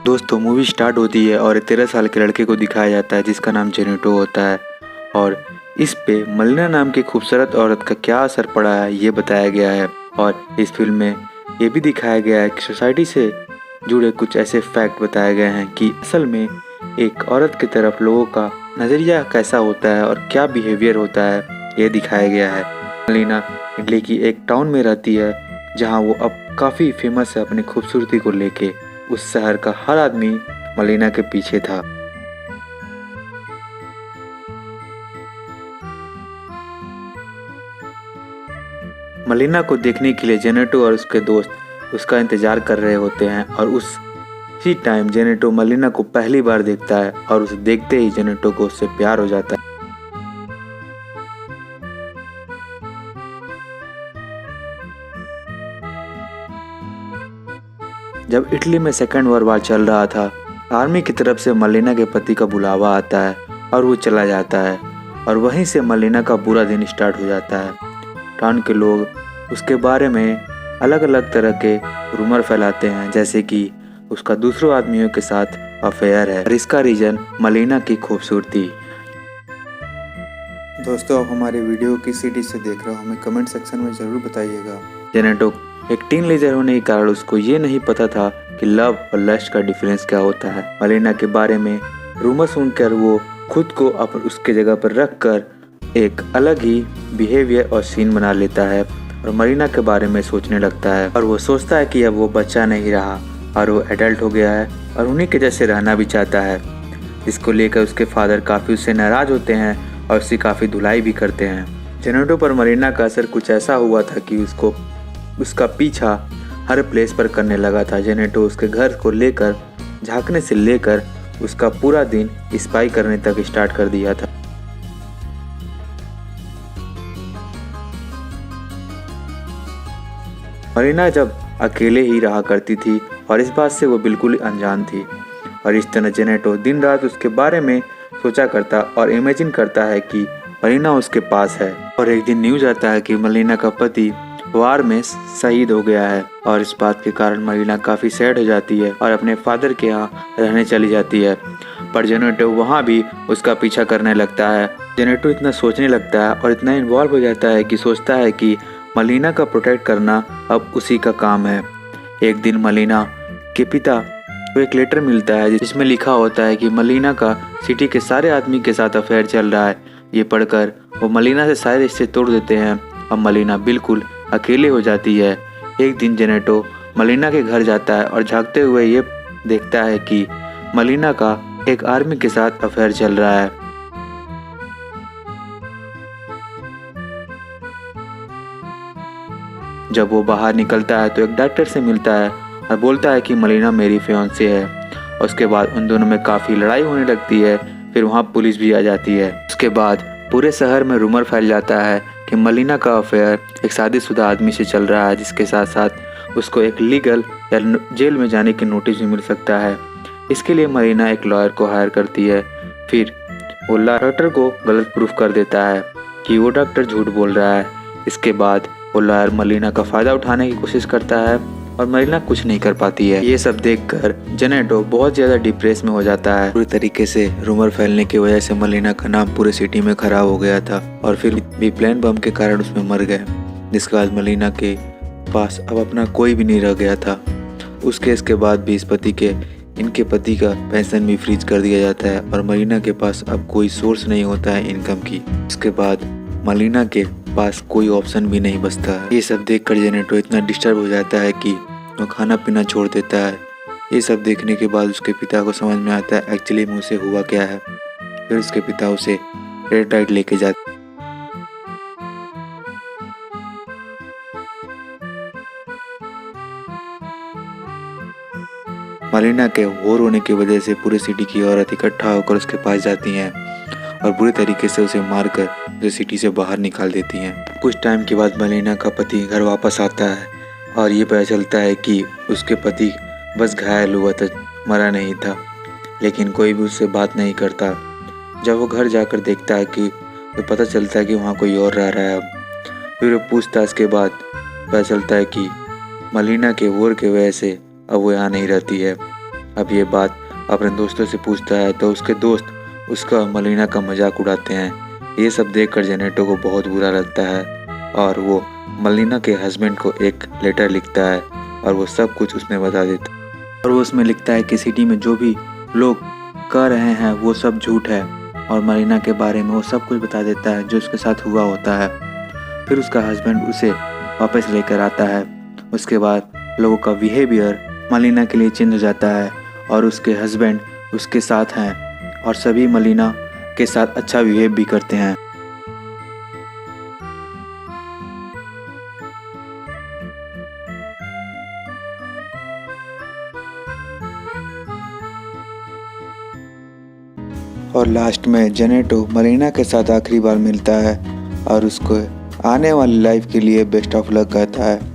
दोस्तों movie start होती है और 13 साल के लड़के को दिखाया जाता है जिसका नाम जेनेटो होता है और इस पे मलिना नाम की खूबसूरत औरत का क्या असर पड़ा है ये बताया गया है। और इस फिल्म में ये भी दिखाया गया है कि सोसाइटी से जुड़े कुछ ऐसे फैक्ट बताए गए हैं कि असल में एक औरत की तरफ लोगों का नज़रिया कैसा होता है और क्या बिहेवियर होता है ये दिखाया गया है। मलिना इटली की एक टाउन में रहती है जहाँ वो अब काफ़ी फेमस है अपनी खूबसूरती को लेके। उस शहर का हर आदमी मलिना के पीछे था। मलिना को देखने के लिए जेनेटो और उसके दोस्त उसका इंतजार कर रहे होते हैं और उसी टाइम जेनेटो मलिना को पहली बार देखता है और उसे देखते ही जेनेटो को उससे प्यार हो जाता है। जब इटली में सेकेंड वर्ल्ड वार चल रहा था, आर्मी की तरफ से मलिना के पति का बुलावा आता है और वो चला जाता है और वहीं से मलिना का बुरा दिन स्टार्ट हो जाता है। टाउन के लोग उसके बारे में अलग अलग तरह के रूमर फैलाते हैं, जैसे कि उसका दूसरों आदमियों के साथ अफेयर है और इसका रीजन मलिना की खूबसूरती। दोस्तों आप हमारे वीडियो किस सिटी से देख रहे हो हमें कमेंट सेक्शन में ज़रूर बताइएगा। जेनेटो एक टीनएजर होने के कारण उसको ये नहीं पता था कि लव और लस्ट का डिफरेंस क्या होता है। मलिना के बारे में रूमर सुनकर वो खुद को उसके जगह पर रख कर एक अलग ही बिहेवियर और सीन बना लेता है और मलिना के बारे में सोचने लगता है और वो सोचता है कि अब वो बच्चा नहीं रहा और वो एडल्ट हो गया है और उन्हीं के जैसे रहना भी चाहता है। इसको लेकर उसके फादर काफ़ी उससे नाराज़ होते हैं और उसकी काफ़ी धुलाई भी करते हैं। जेनेटो पर मलिना का असर कुछ ऐसा हुआ था कि उसका पीछा हर प्लेस पर करने लगा था। जेनेटो उसके घर को लेकर झांकने से लेकर उसका पूरा दिन स्पाई करने तक स्टार्ट कर दिया था। मलिना जब अकेले ही रहा करती थी और इस बात से वो बिल्कुल अनजान थी और इस तरह जेनेटो दिन रात उसके बारे में सोचा करता और इमेजिन करता है कि मलिना उसके पास है। और एक दिन न्यूज आता है कि मलिना का पति वार में शहीद हो गया है और इस बात के कारण मलिना काफ़ी सैड हो जाती है और अपने फादर के यहाँ रहने चली जाती है। पर जेनेटो वहाँ भी उसका पीछा करने लगता है। जेनेटो इतना सोचने लगता है और इतना इन्वॉल्व हो जाता है कि सोचता है कि मलिना का प्रोटेक्ट करना अब उसी का काम है। एक दिन मलिना के पिता को एक लेटर मिलता है जिसमें लिखा होता है कि मलिना का सिटी के सारे आदमी के साथ अफेयर चल रहा है। ये पढ़कर वो मलिना से सारे रिश्ते तोड़ देते हैं और मलिना बिल्कुल अकेले हो जाती है। एक दिन जेनेटो मलिना के घर जाता है और झांकते हुए ये देखता है कि मलिना का एक आर्मी के साथ अफेयर चल रहा है। जब वो बाहर निकलता है तो एक डॉक्टर से मिलता है और बोलता है कि मलिना मेरी फियांसे है। और उसके बाद उन दोनों में काफ़ी लड़ाई होने लगती है। फिर वहाँ पुलिस भी आ जाती है। उसके बाद पूरे शहर में रूमर फैल जाता है कि मलिना का अफेयर एक शादीशुदा आदमी से चल रहा है, जिसके साथ साथ उसको एक लीगल या जेल में जाने की नोटिस भी मिल सकता है। इसके लिए मलिना एक लॉयर को हायर करती है। फिर वो डॉक्टर को गलत प्रूफ कर देता है कि वो डॉक्टर झूठ बोल रहा है। इसके बाद वो लॉयर मलिना का फ़ायदा उठाने की कोशिश करता है और मलिना कुछ नहीं कर पाती है। ये सब देखकर जेनेटो बहुत ज़्यादा डिप्रेस में हो जाता है। पूरी तरीके से रूमर फैलने की वजह से मलिना का नाम पूरे सिटी में खराब हो गया था और फिर भी प्लेन बम के कारण उसमें मर गए। जिसके बाद मलिना के पास अब अपना कोई भी नहीं रह गया था। उस केस के बाद भी इनके पति का पेंशन भी फ्रीज कर दिया जाता है और मलिना के पास अब कोई सोर्स नहीं होता है इनकम की। इसके बाद मलिना के पास कोई ऑप्शन भी नहीं बचता है। ये सब देखकर जेनेटो इतना डिस्टर्ब हो जाता है कि वो खाना पीना छोड़ देता है। ये सब देखने के बाद उसके पिता को समझ में आता है एक्चुअली में उसे हुआ क्या है। फिर उसके पिता उसे रेड लाइट लेके जाते। मलिना के वोर होने की वजह से पूरी सिटी की औरत इकट्ठा होकर उसके पास जाती हैं और बुरी तरीके से उसे मारकर उसे सिटी से बाहर निकाल देती हैं। कुछ टाइम के बाद मलिना का पति घर वापस आता है और ये पता चलता है कि उसके पति बस घायल हुआ था, मरा नहीं था। लेकिन कोई भी उससे बात नहीं करता। जब वो घर जाकर देखता है कि तो पता चलता है कि वहाँ कोई और रह रहा है। फिर वो पूछताछ के बाद पता चलता है कि मलिना के वोर की वजह से अब वो यहाँ नहीं रहती है। अब ये बात अपने दोस्तों से पूछता है तो उसके दोस्त उसका मलीना का मजाक उड़ाते हैं। ये सब देखकर जेनेटो को बहुत बुरा लगता है और वो मलीना के हस्बैंड को एक लेटर लिखता है और वो सब कुछ उसमें बता देता है। और वो उसमें लिखता है कि सिटी में जो भी लोग कह रहे हैं वो सब झूठ है और मलीना के बारे में वो सब कुछ बता देता है जो उसके साथ हुआ होता है। फिर उसका हस्बैंड उसे वापस लेकर आता है। उसके बाद लोगों का बिहेवियर मलीना के लिए चेंज हो जाता है और उसके हस्बैंड उसके साथ हैं और सभी मलीना के साथ अच्छा बिहेव भी करते हैं। और लास्ट में जेनेटो मलीना के साथ आखिरी बार मिलता है और उसको आने वाली लाइफ के लिए बेस्ट ऑफ लक कहता है।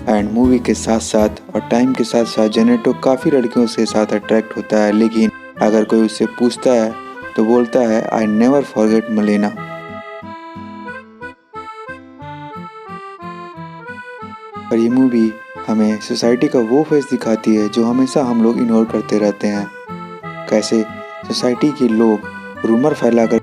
एंड मूवी के साथ साथ और टाइम के साथ साथ जेनेटो काफ़ी लड़कियों के साथ अट्रैक्ट होता है, लेकिन अगर कोई उससे पूछता है तो बोलता है आई नेवर फॉरगेट मलीना। और ये मूवी हमें सोसाइटी का वो फेस दिखाती है जो हमेशा हम लोग इग्नोर करते रहते हैं। कैसे सोसाइटी के लोग रूमर फैलाकर